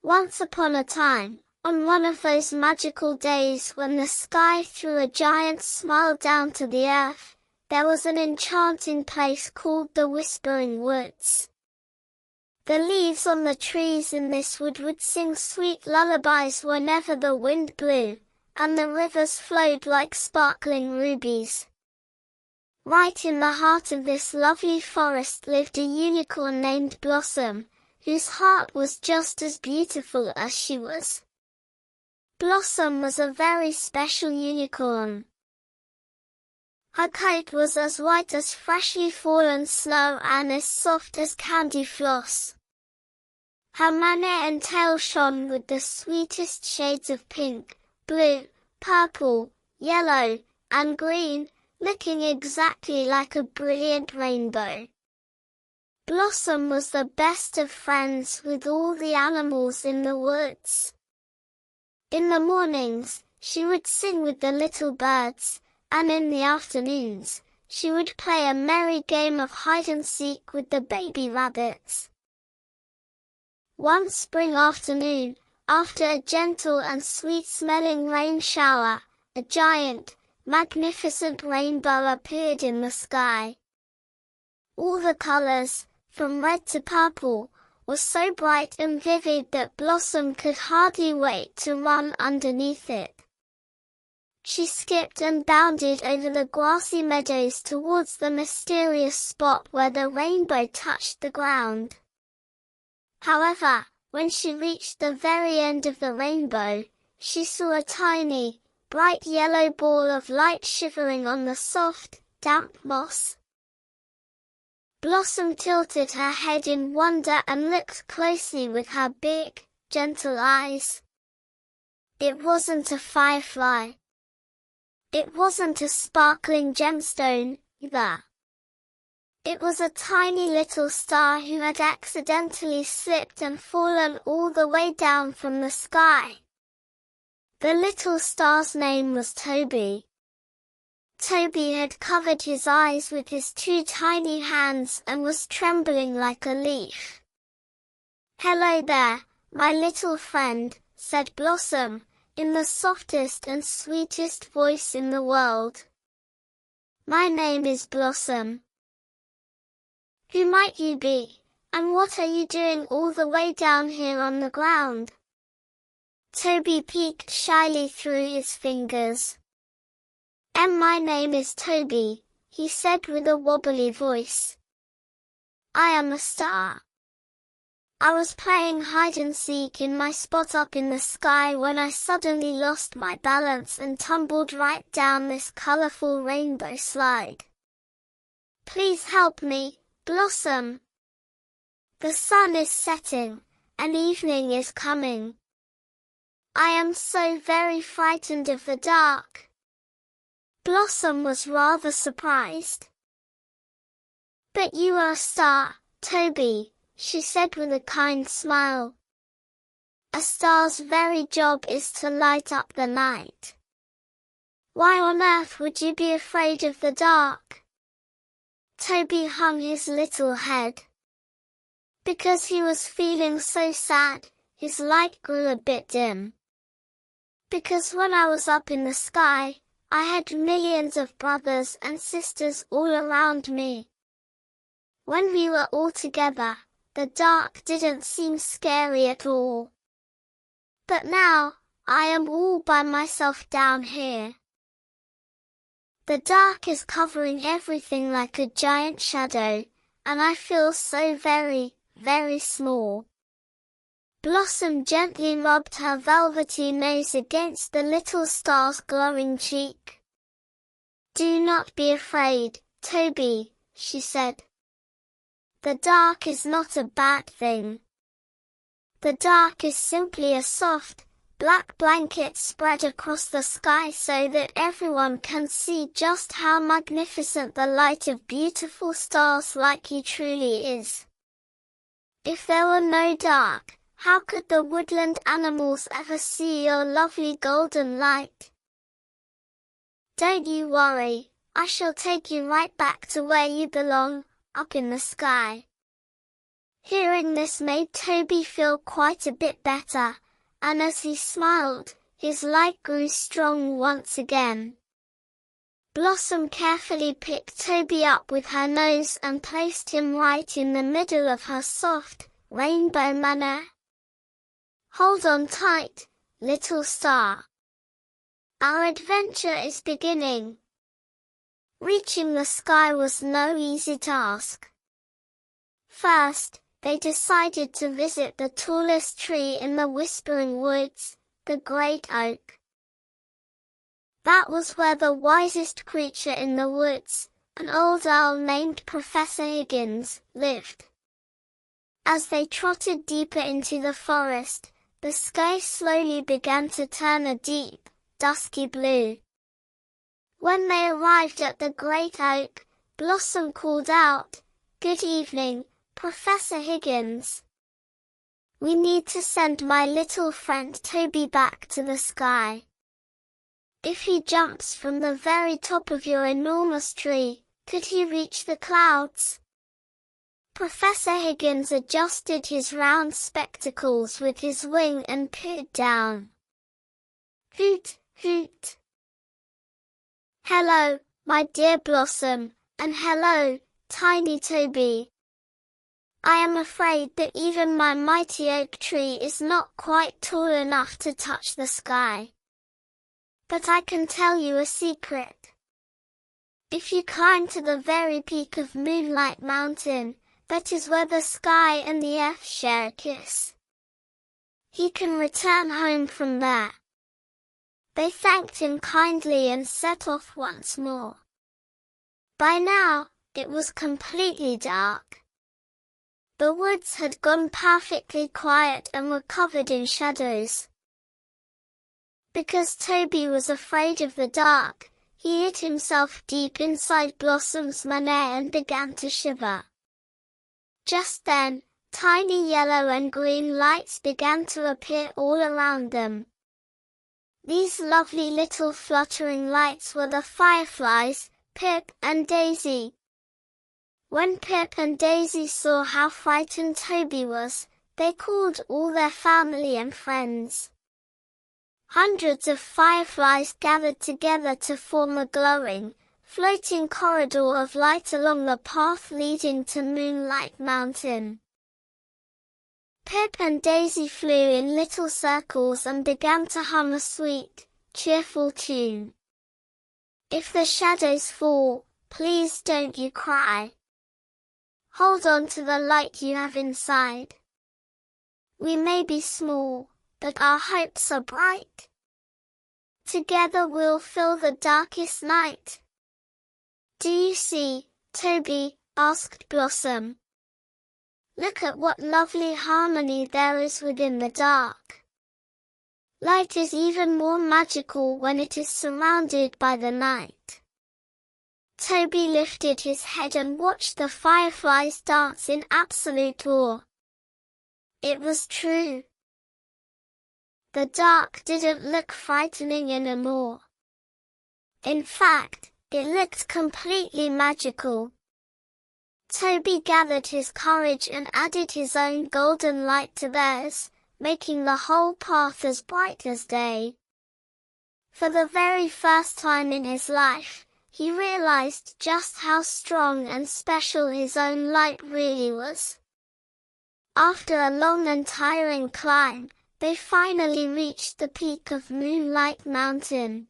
Once upon a time, on one of those magical days when the sky threw a giant smile down to the earth, there was an enchanting place called the Whispering Woods. The leaves on the trees in this wood would sing sweet lullabies whenever the wind blew, and the rivers flowed like sparkling rubies. Right in the heart of this lovely forest lived a unicorn named Blossom, whose heart was just as beautiful as she was. Blossom was a very special unicorn. Her coat was as white as freshly fallen snow and as soft as candy floss. Her mane and tail shone with the sweetest shades of pink, blue, purple, yellow, and green, looking exactly like a brilliant rainbow. Blossom was the best of friends with all the animals in the woods. In the mornings, she would sing with the little birds, and in the afternoons, she would play a merry game of hide-and-seek with the baby rabbits. One spring afternoon, after a gentle and sweet-smelling rain shower, a giant, magnificent rainbow appeared in the sky. All the colors, from red to purple, were so bright and vivid that Blossom could hardly wait to run underneath it. She skipped and bounded over the grassy meadows towards the mysterious spot where the rainbow touched the ground. However, when she reached the very end of the rainbow, she saw a tiny, bright yellow ball of light shivering on the soft, damp moss. Blossom tilted her head in wonder and looked closely with her big, gentle eyes. It wasn't a firefly. It wasn't a sparkling gemstone, either. It was a tiny little star who had accidentally slipped and fallen all the way down from the sky. The little star's name was Toby. Toby had covered his eyes with his two tiny hands and was trembling like a leaf. "Hello there, my little friend," said Blossom, in the softest and sweetest voice in the world. "My name is Blossom. Who might you be, and what are you doing all the way down here on the ground?" Toby peeked shyly through his fingers. My name is Toby," he said with a wobbly voice. "I am a star. I was playing hide-and-seek in my spot up in the sky when I suddenly lost my balance and tumbled right down this colorful rainbow slide. Please help me, Blossom. The sun is setting, and evening is coming. I am so very frightened of the dark." Blossom was rather surprised. "But you are a star, Toby," she said with a kind smile. "A star's very job is to light up the night. Why on earth would you be afraid of the dark?" Toby hung his little head. Because he was feeling so sad, his light grew a bit dim. "Because when I was up in the sky, I had millions of brothers and sisters all around me. When we were all together, the dark didn't seem scary at all. But now, I am all by myself down here. The dark is covering everything like a giant shadow, and I feel so very, very small." Blossom gently rubbed her velvety nose against the little star's glowing cheek. "Do not be afraid, Toby," she said. "The dark is not a bad thing. The dark is simply a soft, black blanket spread across the sky so that everyone can see just how magnificent the light of beautiful stars like you truly is. If there were no dark, how could the woodland animals ever see your lovely golden light? Don't you worry, I shall take you right back to where you belong, up in the sky." Hearing this made Toby feel quite a bit better, and as he smiled, his light grew strong once again. Blossom carefully picked Toby up with her nose and placed him right in the middle of her soft, rainbow manor. Hold on tight, little star. Our adventure is beginning. Reaching the sky was no easy task. First, they decided to visit the tallest tree in the Whispering Woods, the great oak. That was where the wisest creature in the woods, an old owl named Professor Higgins, lived. As they trotted deeper into the forest, the sky slowly began to turn a deep, dusky blue. When they arrived at the great oak, Blossom called out, "Good evening, Professor Higgins. We need to send my little friend Toby back to the sky. If he jumps from the very top of your enormous tree, could he reach the clouds?" Professor Higgins adjusted his round spectacles with his wing and peered down. Hoot, hoot. "Hello, my dear Blossom, and hello, tiny Toby. I am afraid that even my mighty oak tree is not quite tall enough to touch the sky. But I can tell you a secret. If you climb to the very peak of Moonlight Mountain, that is where the sky and the earth share a kiss. He can return home from there." They thanked him kindly and set off once more. By now, it was completely dark. The woods had gone perfectly quiet and were covered in shadows. Because Toby was afraid of the dark, he hid himself deep inside Blossom's manor and began to shiver. Just then, tiny yellow and green lights began to appear all around them. These lovely little fluttering lights were the Fireflies, Pip and Daisy. When Pip and Daisy saw how frightened Toby was, they called all their family and friends. Hundreds of fireflies gathered together to form a glowing, floating corridor of light along the path leading to Moonlight Mountain. Pip and Daisy flew in little circles and began to hum a sweet, cheerful tune. "If the shadows fall, please don't you cry. Hold on to the light you have inside. We may be small, but our hopes are bright. Together we'll fill the darkest night." "Do you see, Toby?" asked Blossom. "Look at what lovely harmony there is within the dark. Light is even more magical when it is surrounded by the night." Toby lifted his head and watched the fireflies dance in absolute awe. It was true. The dark didn't look frightening anymore. In fact, it looked completely magical. Toby gathered his courage and added his own golden light to theirs, making the whole path as bright as day. For the very first time in his life, he realized just how strong and special his own light really was. After a long and tiring climb, they finally reached the peak of Moonlight Mountain.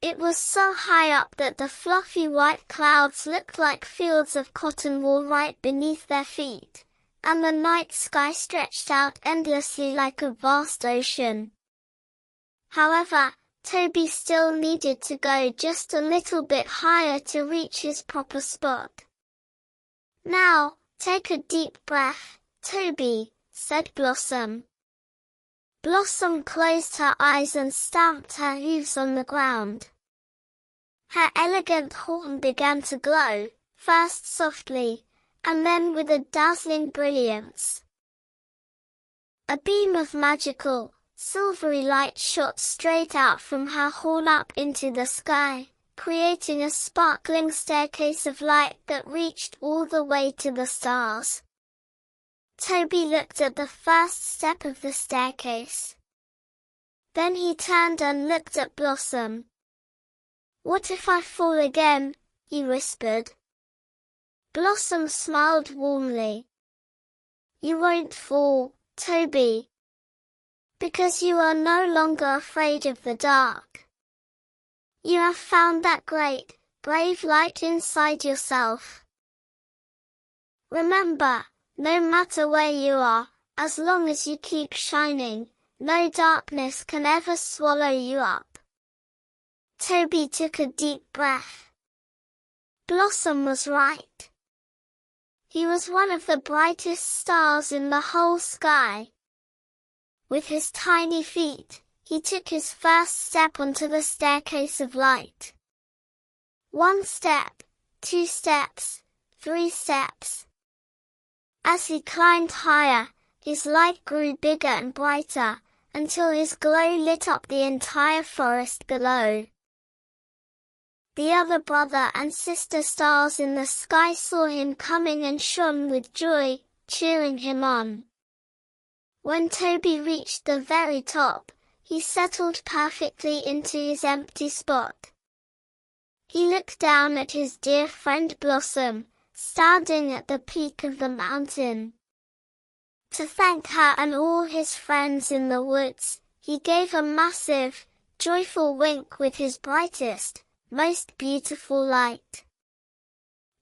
It was so high up that the fluffy white clouds looked like fields of cotton wool right beneath their feet, and the night sky stretched out endlessly like a vast ocean. However, Toby still needed to go just a little bit higher to reach his proper spot. "Now, take a deep breath, Toby," said Blossom. Blossom closed her eyes and stamped her hooves on the ground. Her elegant horn began to glow, first softly, and then with a dazzling brilliance. A beam of magical, silvery light shot straight out from her horn up into the sky, creating a sparkling staircase of light that reached all the way to the stars. Toby looked at the first step of the staircase. Then he turned and looked at Blossom. "What if I fall again?" he whispered. Blossom smiled warmly. "You won't fall, Toby. Because you are no longer afraid of the dark. You have found that great, brave light inside yourself. Remember, no matter where you are, as long as you keep shining, no darkness can ever swallow you up." Toby took a deep breath. Blossom was right. He was one of the brightest stars in the whole sky. With his tiny feet, he took his first step onto the staircase of light. 1 step, 2 steps, 3 steps. As he climbed higher, his light grew bigger and brighter, until his glow lit up the entire forest below. The other brother and sister stars in the sky saw him coming and shone with joy, cheering him on. When Toby reached the very top, he settled perfectly into his empty spot. He looked down at his dear friend Blossom, standing at the peak of the mountain. To thank her and all his friends in the woods, he gave a massive, joyful wink with his brightest, most beautiful light.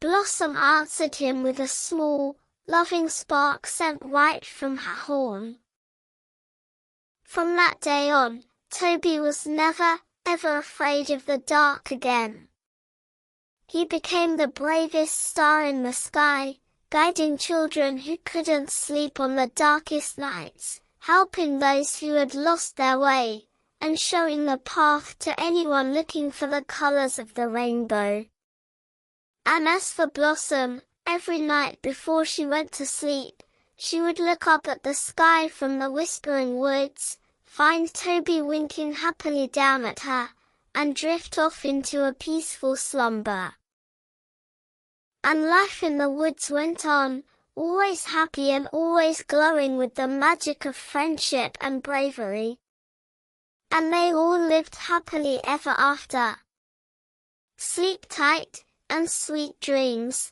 Blossom answered him with a small, loving spark sent right from her horn. From that day on, Toby was never, ever afraid of the dark again. He became the bravest star in the sky, guiding children who couldn't sleep on the darkest nights, helping those who had lost their way, and showing the path to anyone looking for the colors of the rainbow. And as for Blossom, every night before she went to sleep, she would look up at the sky from the whispering woods, find Toby winking happily down at her, and drift off into a peaceful slumber. And life in the woods went on, always happy and always glowing with the magic of friendship and bravery. And they all lived happily ever after. Sleep tight, and sweet dreams.